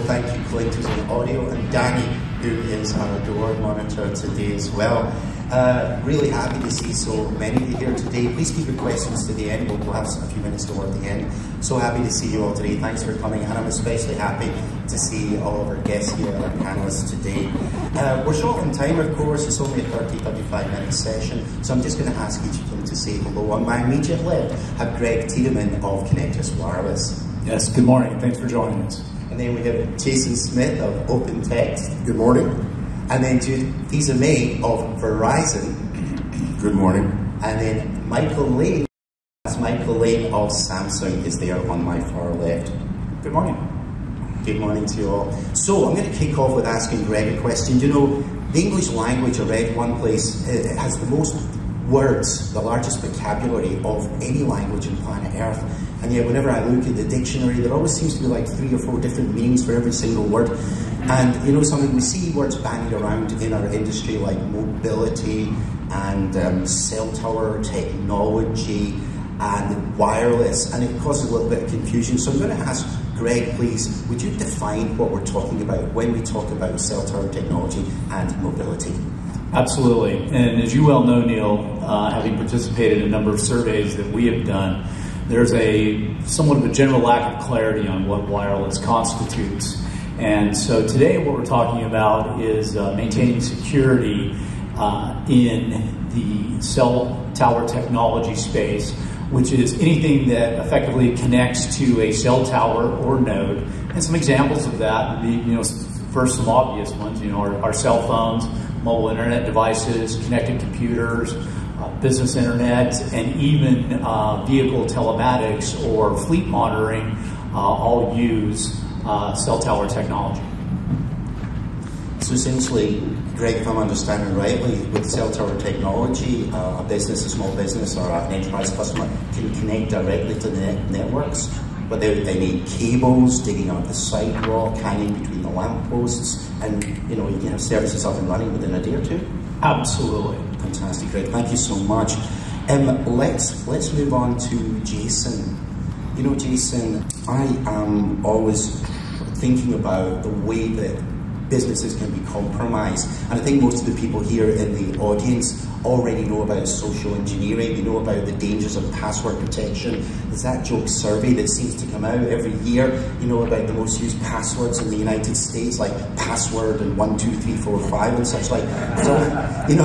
Thank you, ConectUS Audio, and Danny, who is our door monitor today as well. Really happy to see so many of you here today. Please keep your questions to the end. We'll have a few minutes toward the end. So happy to see you all today. Thanks for coming, and I'm especially happy to see all of our guests here, our panelists today. We're short on time, of course. It's only a 30-35 minute session, so I'm just going to ask each of them to say hello. On my immediate left, I have Greg Tiedeman of ConectUS Wireless. Yes, good morning. Thanks for joining us. And then we have Jason Smith of OpenText. Good morning. And then Jude Fils-Aimé of Verizon. Good morning. And then Michael Lane. That's Michael Lane of Samsung is there on my far left. Good morning. Good morning to you all. So I'm going to kick off with asking Greg a question. You know, the English language, I read one place, it has the most words, the largest vocabulary of any language on planet Earth. And yet whenever I look at the dictionary, there always seems to be like 3 or 4 different meanings for every single word. And you know something, we see words bandied around in our industry like mobility and cell tower technology and wireless, and it causes a little bit of confusion. So I'm going to ask Greg, please, would you define what we're talking about when we talk about cell tower technology and mobility? Absolutely. And as you well know, Neil, having participated in a number of surveys that we have done, there's somewhat of a general lack of clarity on what wireless constitutes. And so today what we're talking about is maintaining security in the cell tower technology space, which is anything that effectively connects to a cell tower or node. And some examples of that would be, first some obvious ones, our cell phones, mobile internet devices, connected computers, business internet, and even vehicle telematics or fleet monitoring all use cell tower technology. So essentially, Greg, if I'm understanding rightly, with cell tower technology, a business, a small business, or an enterprise customer can connect directly to the networks, but they need cables digging up the sidewalk, hanging between the lampposts, and you can have services up and running within a day or two. Absolutely. Fantastic, Greg. Thank you so much. Let's move on to Jason. Jason, I am always thinking about the way that businesses can be compromised. And I think most of the people here in the audience already know about social engineering. They know about the dangers of password protection. There's that joke survey that seems to come out every year, about the most used passwords in the United States, like password and 1, 2, 3, 4, 5 and such like.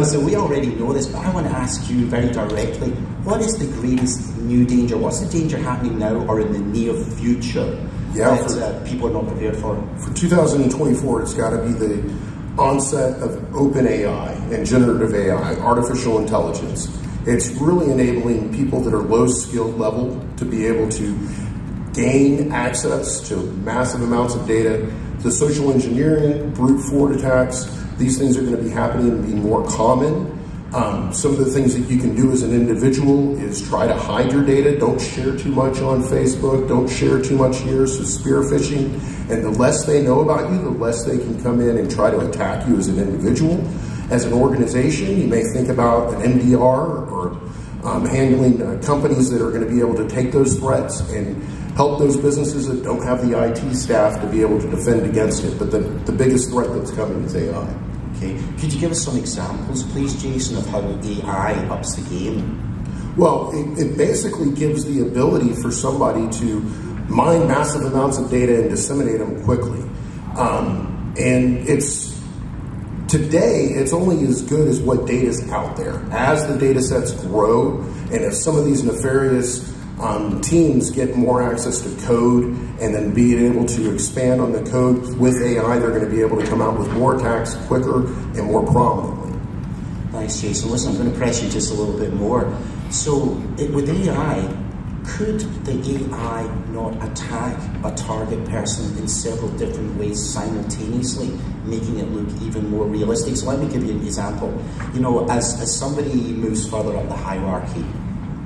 So we already know this, but I want to ask you very directly, what is the greatest new danger? What's the danger happening now or in the near future that people are not prepared for? For 2024, it's got to be the onset of OpenAI and generative AI, artificial intelligence. It's really enabling people that are low skilled level to be able to gain access to massive amounts of data. The social engineering, brute force attacks, these things are going to be happening and be more common. Some of the things that you can do as an individual is try to hide your data. Don't share too much on Facebook. Don't share too much here. So spear phishing. And the less they know about you, the less they can come in and try to attack you as an individual. As an organization, you may think about an MDR or handling companies that are going to be able to take those threats and help those businesses that don't have the IT staff to be able to defend against it. But the biggest threat that's coming is AI. Okay. Could you give us some examples, please, Jason, of how AI ups the game? Well, it basically gives the ability for somebody to mine massive amounts of data and disseminate them quickly. And today, it's only as good as what data is out there. As the data sets grow, and if some of these nefarious teams get more access to code and then being able to expand on the code with AI, they're going to be able to come out with more attacks quicker and more prominently. Thanks, Jason. Listen, I'm going to press you just a little bit more. So with AI, could the AI not attack a target person in several different ways simultaneously, making it look even more realistic? So let me give you an example. As somebody moves further up the hierarchy,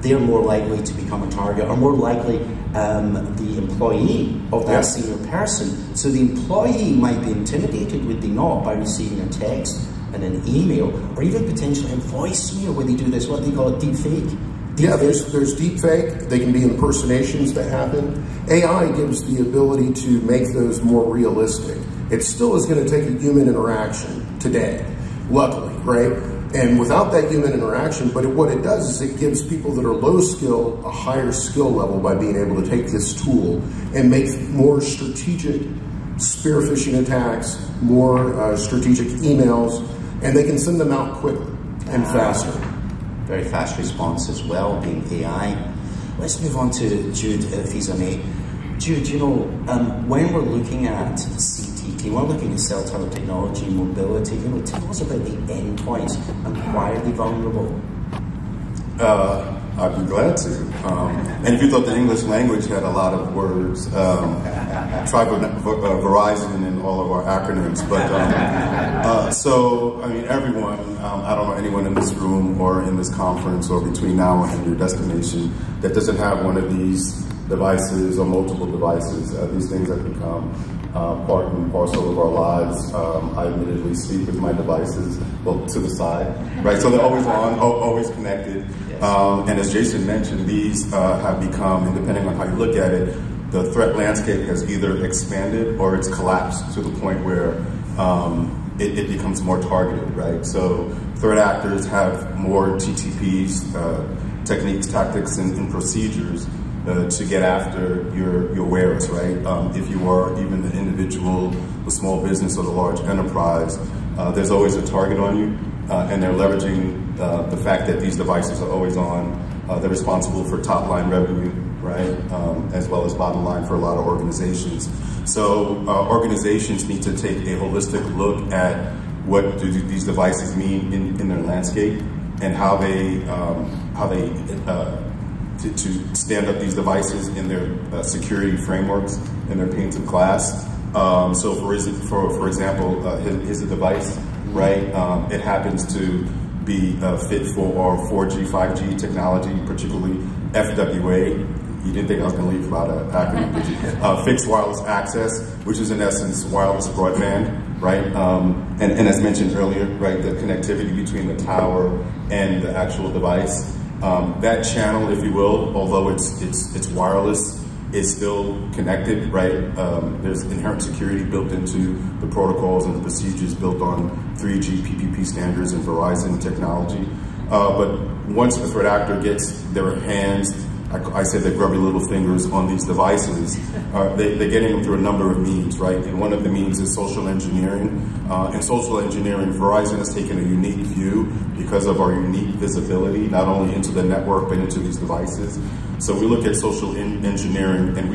they're more likely to become a target, or more likely the employee of that senior person. So the employee might be intimidated, would they not, by receiving a text and an email, or even potentially a voicemail where they do this, what they call a deep fake. Yeah, there's deep fake. They can be impersonations that happen. AI gives the ability to make those more realistic. It still is going to take a human interaction today, luckily, right? And without that human interaction, but what it does is it gives people that are low skill a higher skill level by being able to take this tool and make more strategic spear phishing attacks, more strategic emails, and they can send them out quicker and faster. Very fast response as well, being AI. Let's move on to Jude Fils-Aimé. Jude, you know, when we're looking at CTT, when we're looking at cell tower technology, mobility, you know, tell us about the endpoints and why are they vulnerable? I'd be glad to. And if you thought the English language had a lot of words, try Verizon and all of our acronyms. But so, I mean, everyone, I don't know anyone in this room or in this conference or between now and your destination that doesn't have one of these devices or multiple devices. These things have become part and parcel of our lives. I admittedly sleep with my devices, well, to the side, right? So they're always on, always connected. And as Jason mentioned, these have become, and depending on how you look at it, the threat landscape has either expanded or it's collapsed to the point where it becomes more targeted, right? So threat actors have more TTPs, techniques, tactics, and procedures to get after your wares, right? If you are even the individual, the small business, or the large enterprise, there's always a target on you, and they're leveraging the fact that these devices are always on. They're responsible for top-line revenue, right, as well as bottom line for a lot of organizations. So organizations need to take a holistic look at what do these devices mean in their landscape and how they to stand up these devices in their security frameworks and their panes of glass. So for example, here's a device, right? It happens to be fit for our 4G, 5G technology, particularly FWA. You didn't think I was going to leave about an acronym, did you? Fixed wireless access, which is in essence wireless broadband, right? And as mentioned earlier, right, the connectivity between the tower and the actual device. That channel, if you will, although it's wireless, is still connected, right? There's inherent security built into the protocols and the procedures built on 3G PPP standards and Verizon technology. But once a threat actor gets their hands, I say their grubby little fingers on these devices, they're getting them through a number of means, right? And one of the means is social engineering. In social engineering, Verizon has taken a unique view because of our unique visibility, not only into the network, but into these devices. So we look at social engineering, and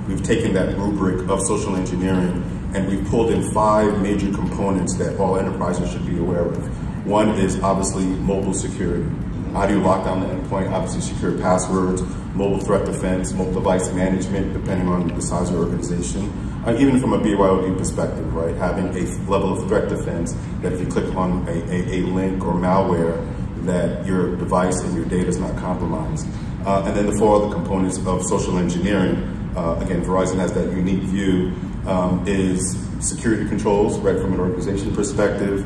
we've taken that rubric of social engineering, and we've pulled in 5 major components that all enterprises should be aware of. One is obviously mobile security. How do you lock down the endpoint? Obviously secure passwords, mobile threat defense, mobile device management, depending on the size of your organization. Even from a BYOD perspective, right? Having a level of threat defense that if you click on a link or malware, that your device and your data is not compromised. And then the 4 other components of social engineering, again, Verizon has that unique view, is security controls, right, from an organization perspective,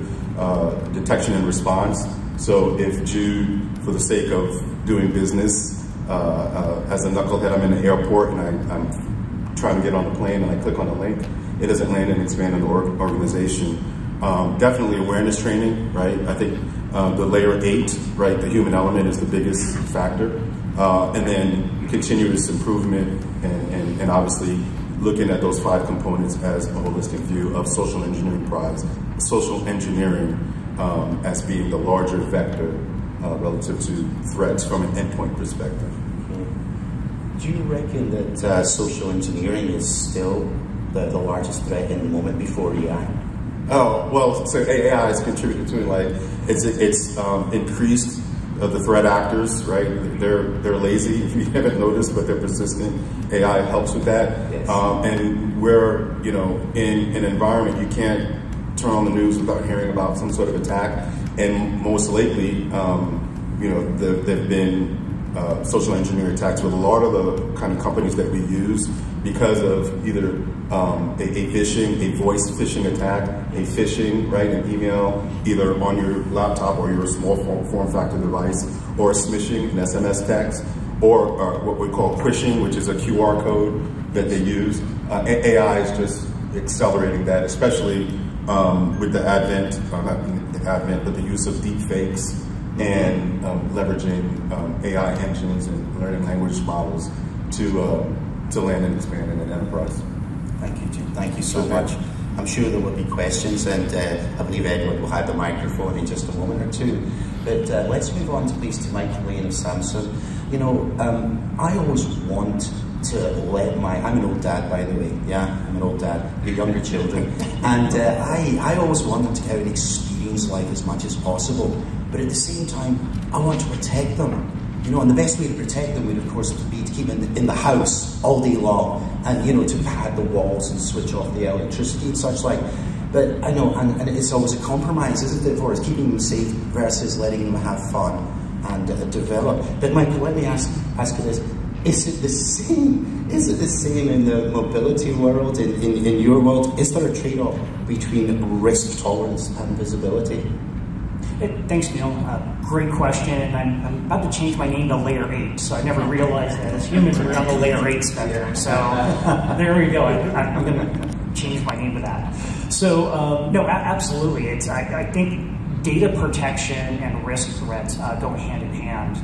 detection and response. So if Jude, for the sake of doing business, as a knucklehead, I'm in the airport and I'm trying to get on the plane and I click on the link, it doesn't land and expand in the organization. Definitely awareness training, right? I think the layer 8, right, the human element is the biggest factor. And then continuous improvement and obviously looking at those 5 components as a holistic view of social engineering as being the larger vector relative to threats from an endpoint perspective. Do you reckon that social engineering is still the largest threat in the moment before AI? Oh, well, so AI has contributed to it, like, it's increased the threat actors, right? They're lazy, if you haven't noticed, but they're persistent. AI helps with that. Yes. And we're, you know, in an environment you can't turn on the news without hearing about some sort of attack. And most lately, you know, there've been social engineering attacks with a lot of the kind of companies that we use because of either a voice phishing attack, a phishing, right, an email, either on your laptop or your small form factor device, or a smishing, an SMS text, or what we call quishing, which is a QR code that they use. AI is just accelerating that, especially with the advent, not the advent, but the use of deep fakes and leveraging AI engines and learning language models to land and expand in an enterprise. Thank you, Jim. Thank you so much. I'm sure there will be questions, and I believe Edward will have the microphone in just a moment or two. But let's move on, please, to Michael Lane of Samsung. You know, I always want to let I'm an old dad, by the way. Yeah, I'm an old dad. Your younger children, and I always want them to have an experience life as much as possible. But at the same time, I want to protect them. You know, and the best way to protect them would, of course, be to keep them in the house all day long, and you know, to pad the walls and switch off the electricity and such like. But I know, and it's always a compromise, isn't it, for us, keeping them safe versus letting them have fun and develop. But Michael, let me ask you this: is it the same? Is it the same in the mobility world, in your world? Is there a trade-off between risk tolerance and visibility? Thanks, Neil. Great question. And I'm about to change my name to Layer 8, so I never realized that as humans we're on the Layer 8 spectrum. So there we go. I'm going to change my name to that. So no, absolutely. I think data protection and risk threats go hand in hand.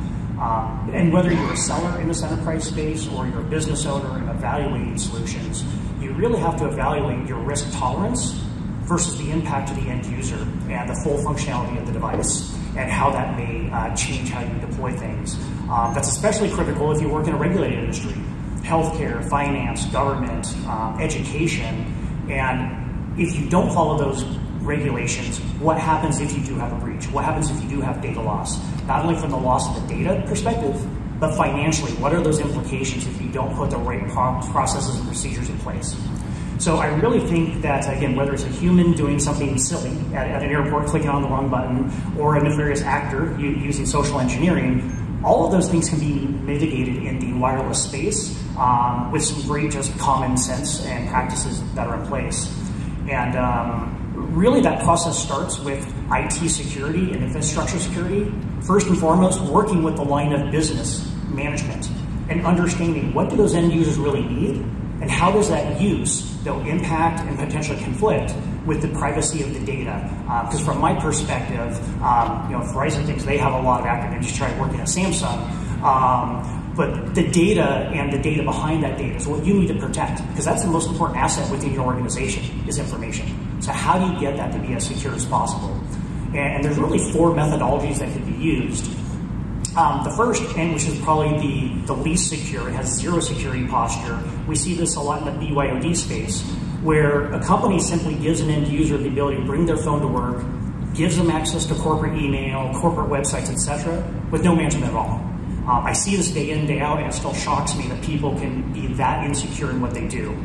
And whether you're a seller in this enterprise space or you're a business owner and evaluating solutions, you really have to evaluate your risk tolerance versus the impact to the end user and the full functionality of the device and how that may change how you deploy things. That's especially critical if you work in a regulated industry, healthcare, finance, government, education. And if you don't follow those regulations, what happens if you do have a breach? What happens if you do have data loss? Not only from the loss of the data perspective, but financially, what are those implications if you don't put the right processes and procedures in place? So I really think that, again, whether it's a human doing something silly at an airport, clicking on the wrong button, or a nefarious actor using social engineering, all of those things can be mitigated in the wireless space with some great just common sense and practices that are in place. And really that process starts with IT security and infrastructure security. First and foremost, working with the line of business management and understanding what do those end users really need and how does that use they'll impact and potentially conflict with the privacy of the data. Because from my perspective, you know, Verizon thinks they have a lot of active industry trying working at Samsung, but the data and the data behind that data is what you need to protect, because that's the most important asset within your organization is information. So how do you get that to be as secure as possible? And there's really 4 methodologies that can be used. The first, and which is probably the least secure, it has zero security posture. We see this a lot in the BYOD space, where a company simply gives an end user the ability to bring their phone to work, gives them access to corporate email, corporate websites, etc., with no management at all. I see this day in, day out, and it still shocks me that people can be that insecure in what they do.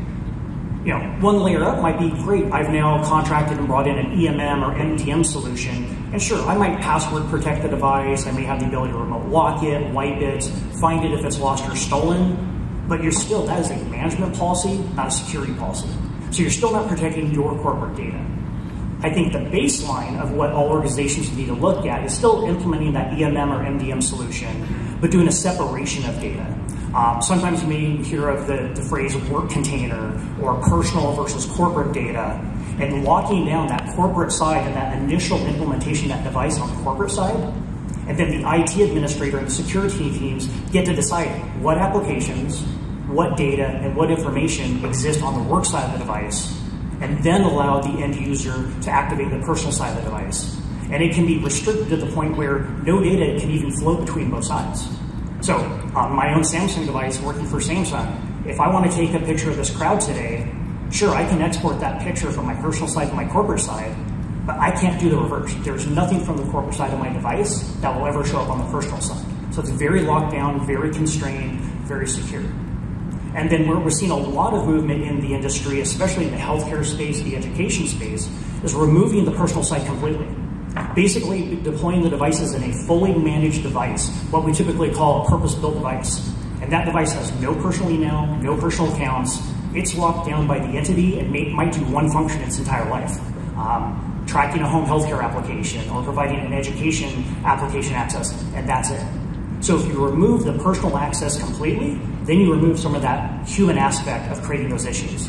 You know, one layer up might be great. I've now contracted and brought in an EMM or MDM solution. And sure, I might password protect the device. I may have the ability to remote lock it, wipe it, find it if it's lost or stolen. But you're still, that is a management policy, not a security policy. So you're still not protecting your corporate data. I think the baseline of what all organizations need to look at is still implementing that EMM or MDM solution, but doing a separation of data. Sometimes you may hear of the phrase work container or personal versus corporate data, and locking down that corporate side and that initial implementation of that device on the corporate side, and then the IT administrator and the security teams get to decide what applications, what data, and what information exist on the work side of the device, and then allow the end user to activate the personal side of the device. And it can be restricted to the point where no data can even flow between both sides. So on my own Samsung device working for Samsung, if I want to take a picture of this crowd today, sure, I can export that picture from my personal side to my corporate side, but I can't do the reverse. There's nothing from the corporate side of my device that will ever show up on the personal side. So it's very locked down, very constrained, very secure. And then we're seeing a lot of movement in the industry, especially in the healthcare space, the education space, is removing the personal side completely. basically deploying the devices in a fully managed device, what we typically call a purpose-built device. And that device has no personal email, no personal accounts. It's locked down by the entity and might do one function its entire life. Tracking a home healthcare application or providing an education application access, and that's it. So if you remove the personal access completely, then you remove some of that human aspect of creating those issues.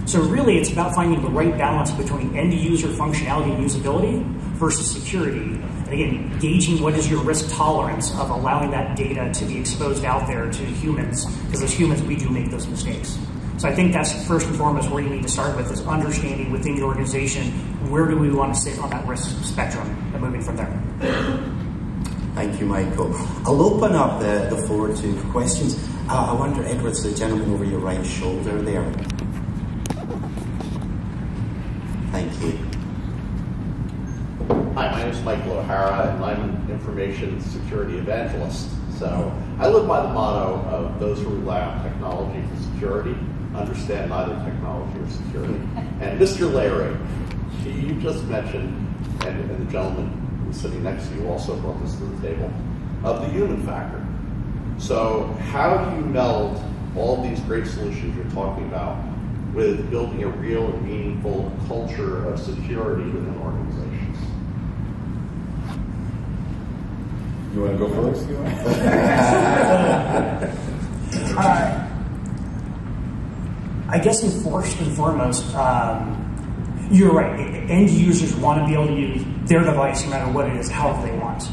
So really it's about finding the right balance between end user functionality and usability versus security. And again, gauging what is your risk tolerance of allowing that data to be exposed out there to humans, because as humans we do make those mistakes. So I think that's first and foremost where you need to start with, is understanding within your organization, where do we want to sit on that risk spectrum and moving from there. Thank you, Michael. I'll open up the floor to questions. I wonder, Edward's the gentleman over your right shoulder there. Thank you. Hi, my name is Michael O'Hara, and I'm an information security evangelist. So I live by the motto of those who rely on technology for security understand neither technology or security. And Mr. Larry, you just mentioned, and the gentleman who's sitting next to you also brought this to the table, of the human factor. So how do you meld all these great solutions you're talking about with building a real and meaningful culture of security within organizations? You want to go first? I guess first and foremost, you're right. End users want to be able to use their device, no matter what it is, however they want.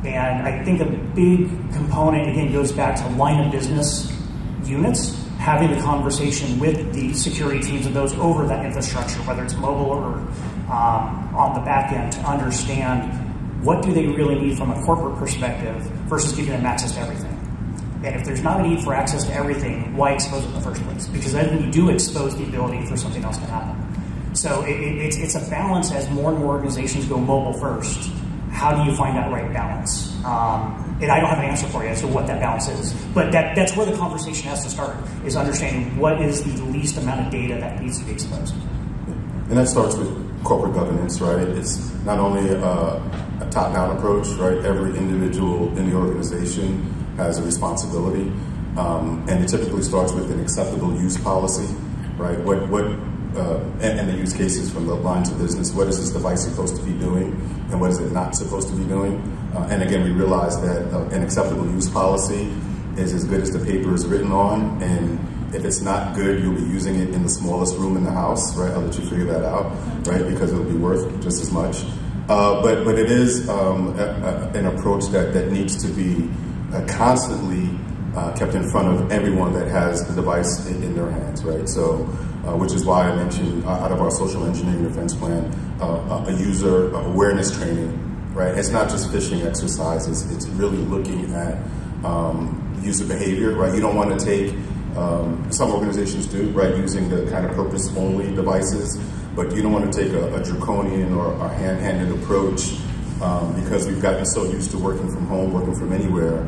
And I think a big component, again, goes back to line of business units, having the conversation with the security teams of those over that infrastructure, whether it's mobile or on the back end, to understand what do they really need from a corporate perspective versus giving them access to everything. And if there's not a need for access to everything, why expose it in the first place? Because then you do expose the ability for something else to happen. So it's a balance as more and more organizations go mobile first. How do you find that right balance? And I don't have an answer for you as to what that balance is. But that's where the conversation has to start, is understanding what is the least amount of data that needs to be exposed. And that starts with corporate governance, right? It's not only a top-down approach, right? Every individual in the organization has a responsibility, and it typically starts with an acceptable use policy, right? And the use cases from the lines of business. What is this device supposed to be doing, and what is it not supposed to be doing? And again, we realize that an acceptable use policy is as good as the paper is written on, and if it's not good, you'll be using it in the smallest room in the house, right? I'll let you figure that out, right? Because it'll be worth just as much. But it is an approach that needs to be constantly kept in front of everyone that has the device in their hands, right? So, which is why I mentioned out of our social engineering defense plan, a user awareness training, right? It's not just phishing exercises, it's really looking at user behavior, right? You don't want to take, some organizations do, right, using the kind of purpose-only devices, but you don't want to take a draconian or a hand-handed approach because we've gotten so used to working from home, working from anywhere,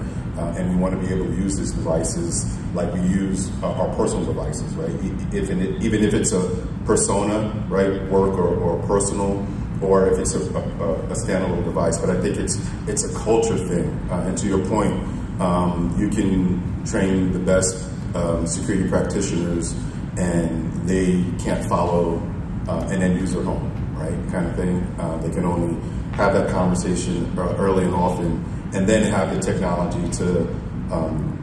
and we want to be able to use these devices like we use our personal devices, right? Even if it's a persona, right, work or personal, or if it's a standalone device. But I think it's a culture thing. And to your point, you can train the best security practitioners, and they can't follow an end user home, right, kind of thing. They can only have that conversation early and often, and then have the technology to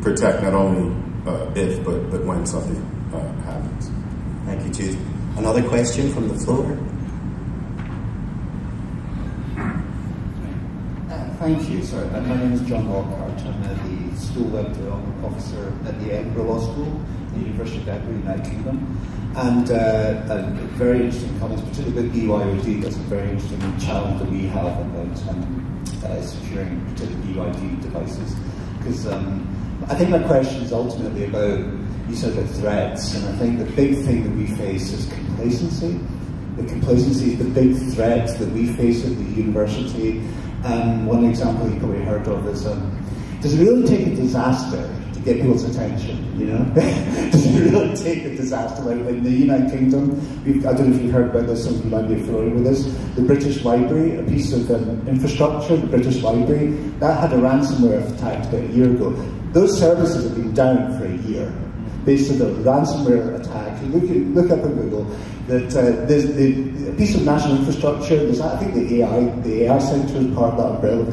protect not only if, but when something happens. Thank you, Jude. Another question from the floor? Thank you. Sorry, my name is John Lockhart. I'm the School Web Development Officer at the Edinburgh Law School, the University of Edinburgh, United Kingdom. And very interesting comments, particularly about BYOD. That's a very interesting challenge that we have about securing particularly BYOD devices. Because I think my question is ultimately about, you said about threats, and I think the big thing that we face is complacency. The complacency is the big threat that we face at the university. One example you probably heard of is, does it really take a disaster to get people's attention, you know? Does it really take a disaster like in the United Kingdom? I don't know if you've heard about this, some of you might be familiar with this. The British Library, a piece of infrastructure, the British Library, that had a ransomware attack about a year ago. Those services have been down for a year. Based on the ransomware attack, look up on Google, that there's a piece of national infrastructure, there's, I think the AI Centre is part of that umbrella.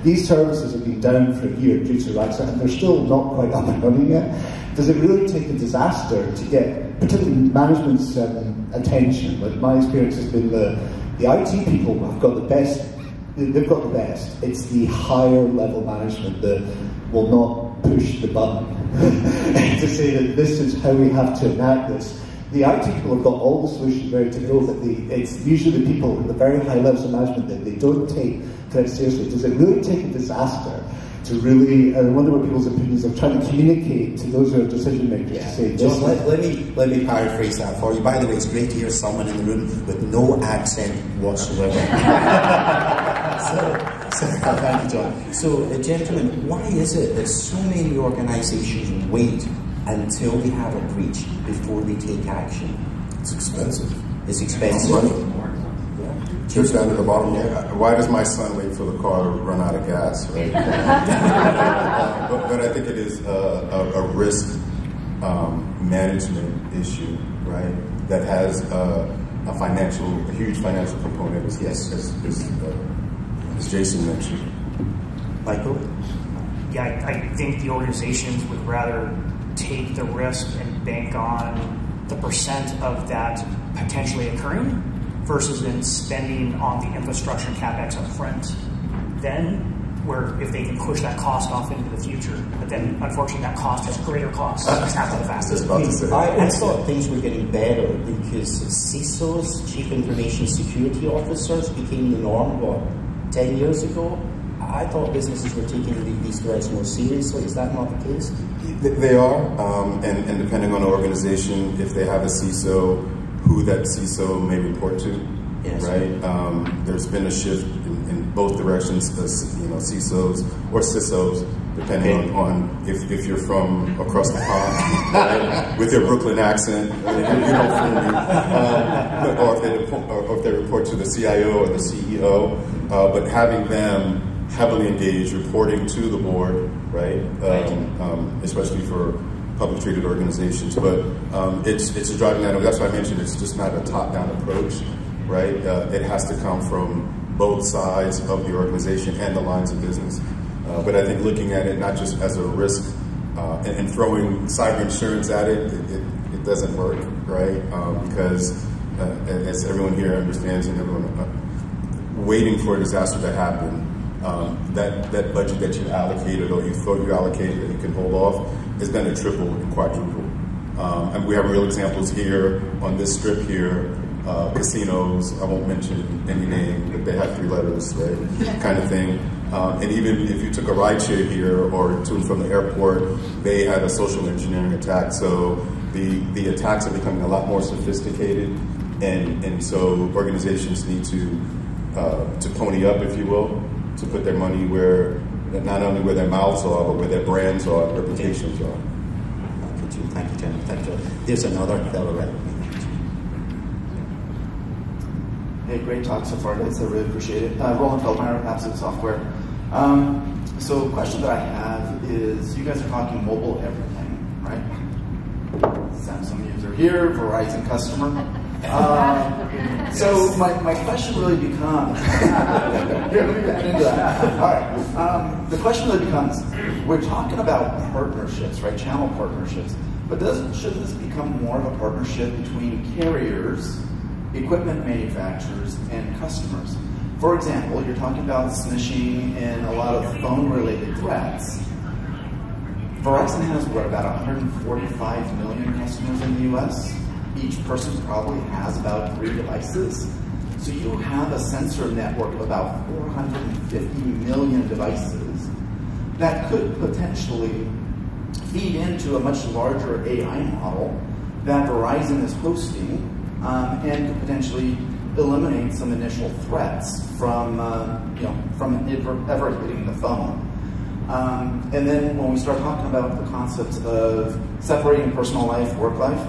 These services have been down for a year due to ransomware, and they're still not quite up and running yet. Does it really take a disaster to get, particularly management's attention? Like my experience has been the IT people have got the best, they've got the best. It's the higher level management that will not push the button to say that this is how we have to enact this. The IT people have got all the solutions ready to go, but it's usually the people at the very high levels of management that they don't take threats seriously. Does it really take a disaster to really, I wonder what people's opinions are, trying to communicate to those who are decision makers to say this? John, let me paraphrase that for you. By the way, it's great to hear someone in the room with no accent whatsoever. Thank you, John. So, gentlemen, why is it that so many organisations wait until they have a breach before they take action? It's expensive. It's expensive. Money. Just down to the bottom line. Why does my son wait for the car to run out of gas? Right? but I think it is a risk management issue, right? That has a huge financial component. As Jason mentioned. Michael? Yeah, I think the organizations would rather take the risk and bank on the percent of that potentially occurring versus in spending on the infrastructure and CapEx up front. Then, where if they can push that cost off into the future, but then unfortunately that cost has greater costs after the fact. I thought things were getting better because CISOs, Chief Information Security Officers, became the norm, 10 years ago? I thought businesses were taking these threats more seriously. Is that not the case? They are, and depending on the organization, if they have a CISO, who that CISO may report to, yes. Right? There's been a shift in both directions, CISOs or CISOs, depending on if you're from across the pond, right? With your Brooklyn accent, or if they report to the CIO or the CEO, but having them heavily engaged, reporting to the board, right? Especially for public traded organizations, but it's driving that. That's why I mentioned it's just not a top-down approach, right? It has to come from both sides of the organization and the lines of business. But I think looking at it not just as a risk and throwing cyber insurance at it doesn't work, right? Because as everyone here understands, and everyone waiting for a disaster to happen, that budget that you allocated or you thought you allocated that you can hold off is going to triple and quadruple. And we have real examples here on this strip here. Casinos, I won't mention any name, but they have 3 letters, right? Kind of thing. And even if you took a ride share here or to and from the airport, they had a social engineering attack. So the attacks are becoming a lot more sophisticated, and so organizations need to pony up, if you will, to put their money where, not only where their mouths are, but where their brands are, reputations are. Thank you, Tim. Thank you. There's another fellow right. Hey, great talk so far, guys. I really appreciate it. Roland Feldmeyer, Absolute Software. So the question that I have is, you guys are talking mobile everything, right? Samsung user here, Verizon customer. So my question really becomes, here, let me get into that. All right. The question really becomes, we're talking about partnerships, right? Channel partnerships. But should this become more of a partnership between carriers, equipment manufacturers, and customers? For example, you're talking about snitching and a lot of phone-related threats. Verizon has, about 145 million customers in the US? Each person probably has about 3 devices. So you have a sensor network of about 450 million devices that could potentially feed into a much larger AI model that Verizon is hosting and could potentially eliminate some initial threats from, from ever hitting the phone. And then when we start talking about the concepts of separating personal life, work life,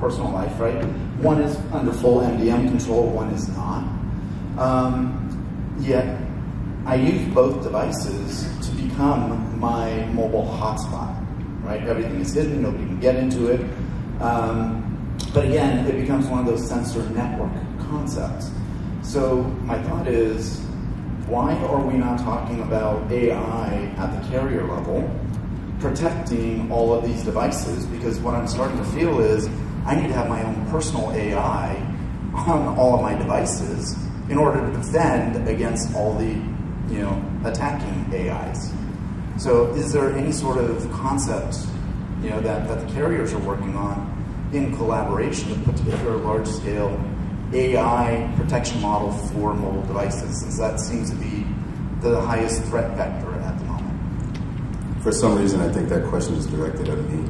personal life, right? One is under full MDM control, one is not. Yet I use both devices to become my mobile hotspot, right? Everything is hidden, nobody can get into it. But again, it becomes one of those sensor network concepts. So my thought is, why are we not talking about AI at the carrier level, protecting all of these devices? Because what I'm starting to feel is, I need to have my own personal AI on all of my devices in order to defend against all the, attacking AIs. So is there any sort of concept, that the carriers are working on in collaboration to put together a large-scale AI protection model for mobile devices, since that seems to be the highest threat vector at the moment? For some reason, I think that question is directed at me.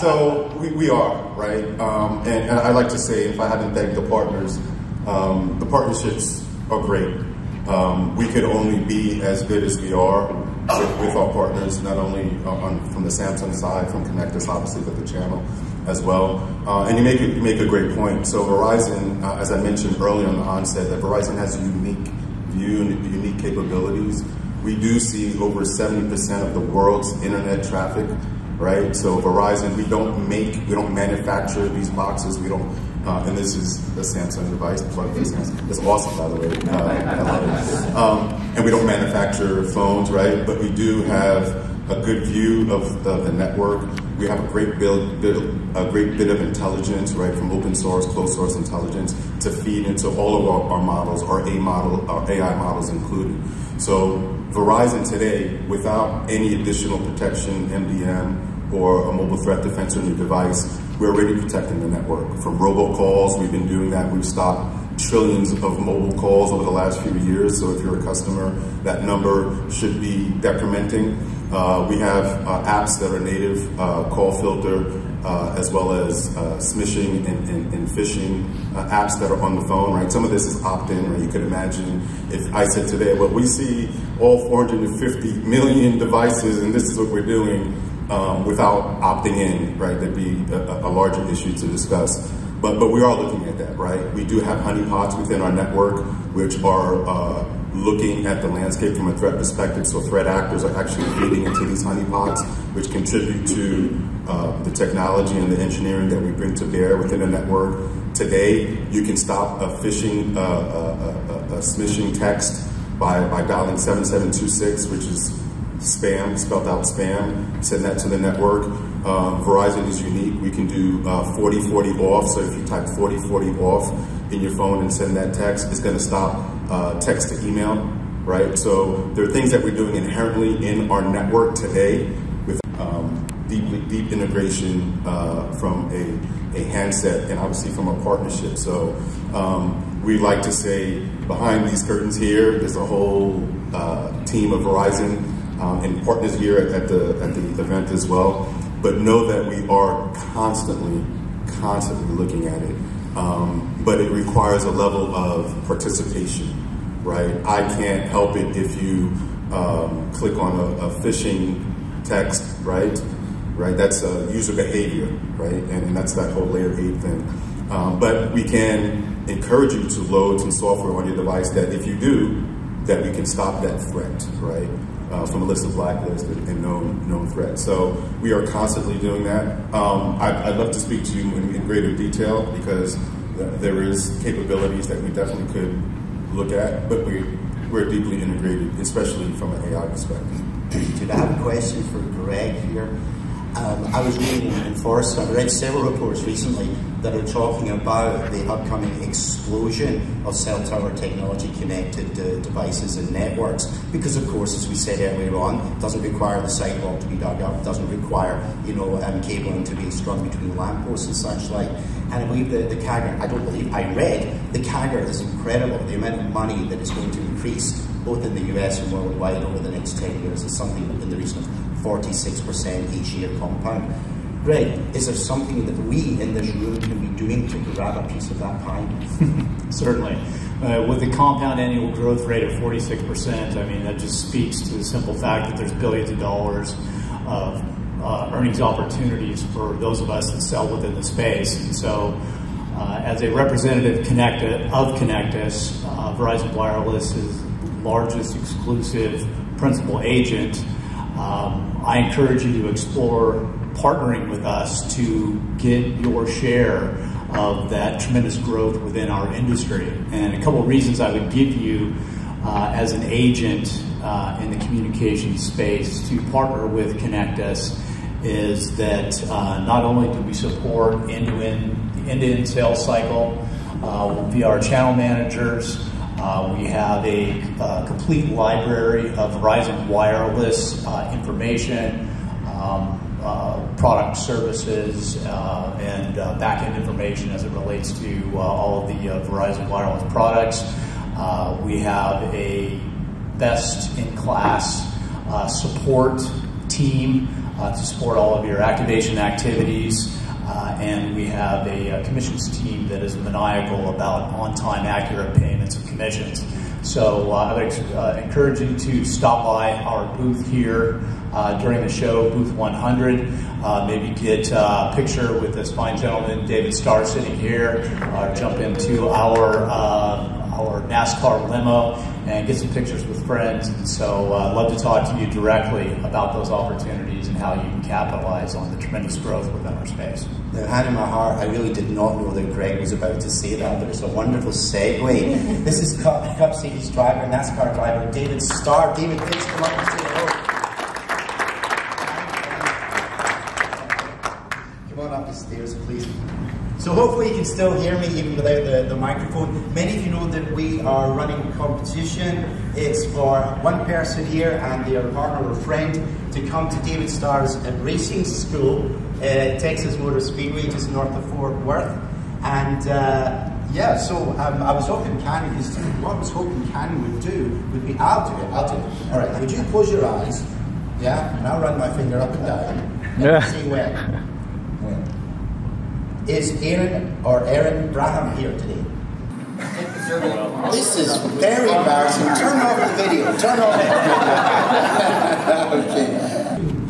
So we are, right? And I like to say, if I haven't thanked the partners, the partnerships are great. We could only be as good as we are with our partners, not only from the Samsung side, from ConectUS, obviously, but the channel as well. And you make a great point. So Verizon, as I mentioned earlier on the onset, that Verizon has a unique view and unique capabilities. We do see over 70% of the world's internet traffic, right? So Verizon, we don't manufacture these boxes. We don't, and this is a Samsung device. It's awesome, by the way. I love it. And we don't manufacture phones, right? But we do have a good view of the network. We have a great bit of intelligence, right, from open source, closed source intelligence to feed into all of our models, our AI models included. So Verizon today, without any additional protection, MDM, or a mobile threat defense on your device, we're already protecting the network. From robocalls, we've been doing that. We've stopped trillions of mobile calls over the last few years. So if you're a customer, that number should be decrementing. We have apps that are native call filter, as well as smishing and phishing apps that are on the phone, right? Some of this is opt-in, right? You could imagine if I said today, well, we see all 450 million devices and this is what we're doing without opting in, right? That'd be a larger issue to discuss. But we are looking at that, right? We do have honeypots within our network, which are looking at the landscape from a threat perspective. So threat actors are actually feeding into these honeypots, which contribute to the technology and the engineering that we bring to bear within the network. Today, you can stop a phishing, a smishing text by dialing 7726, which is spam, spelled out spam, send that to the network. Verizon is unique. We can do 4040 off. So if you type 4040 off in your phone and send that text, it's going to stop text to email, right? So there are things that we're doing inherently in our network today with deep integration from a handset and obviously from a partnership. So we like to say behind these curtains here, there's a whole team of Verizon and partners here at the event as well. But know that we are constantly looking at it. But it requires a level of participation, right? I can't help it if you click on a phishing text, right? That's user behavior, right? And that's that whole layer 8 thing. But we can encourage you to load some software on your device that if you do, that we can stop that threat, right? From a list of blacklisted and known threats. So we are constantly doing that. I'd love to speak to you in greater detail because there is capabilities that we definitely could look at, but we're deeply integrated, especially from an AI perspective. Did I have a question for Greg here? I was reading in Forrester, I've read several reports recently that are talking about the upcoming explosion of cell tower technology connected devices and networks, because of course, as we said earlier on, it doesn't require the sidewalk to be dug up, it doesn't require cabling to be strung between lampposts and such like. And I believe the CAGR, I read the CAGR is incredible. The amount of money that is going to increase both in the US and worldwide over the next 10 years is something in the region of 46% each year compound. Greg, is there something that we in this room can be doing to grab a piece of that pie? Certainly. With the compound annual growth rate of 46%, I mean, that just speaks to the simple fact that there's billions of dollars of earnings opportunities for those of us that sell within the space. And so, as a representative of ConectUS, Verizon Wireless's largest exclusive principal agent, I encourage you to explore partnering with us to get your share of that tremendous growth within our industry. And a couple of reasons I would give you as an agent in the communications space to partner with ConectUS is that not only do we support end-to-end sales cycle via our channel managers, we have a complete library of Verizon Wireless information, product services, and back-end information as it relates to all of the Verizon Wireless products. We have a best-in-class support team to support all of your activation activities, and we have a commissions team that is maniacal about on-time accurate payments of commissions. So I would encourage you to stop by our booth here during the show, booth 100. Maybe get a picture with this fine gentleman, David Starr, sitting here. Jump into our NASCAR limo and get some pictures with friends. And so I'd love to talk to you directly about those opportunities and how you can capitalize on the tremendous growth within our space. Now, hand in my heart, I really did not know that Greg was about to say that, but it's a wonderful segue. This is Cup Series driver, NASCAR driver, David Starr. David, please come up and say hello. Come on up the stairs, please. So hopefully you can still hear me even without the microphone. Many of you know that we are running a competition. It's for one person here and their partner or friend to come to David Starr's racing school, Texas Motor Speedway, just north of Fort Worth. And yeah, so I was hoping Cannon, because what I was hoping Cannon would do would be, I'll do it. All right, would you close your eyes? Yeah, and I'll run my finger up and down. And see when. Is Aaron Braham here today? This is very embarrassing. Turn off the video. Turn off the video. Okay.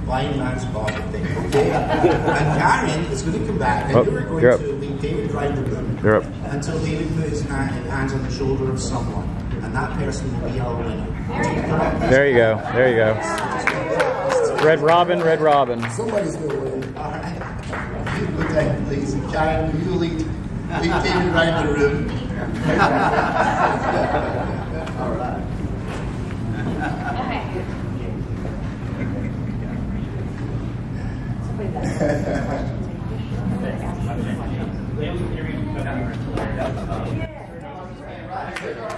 Blind man's body thing, okay? And Karen is going to come back, and you are going to lead David around the room until David puts his hands on the shoulder of someone, and that person will be our winner. There you go. There you go. Red Robin, Red Robin. Somebody's going to win. All right. You go down, please. And Karen, you lead David around the room. All right. Okay.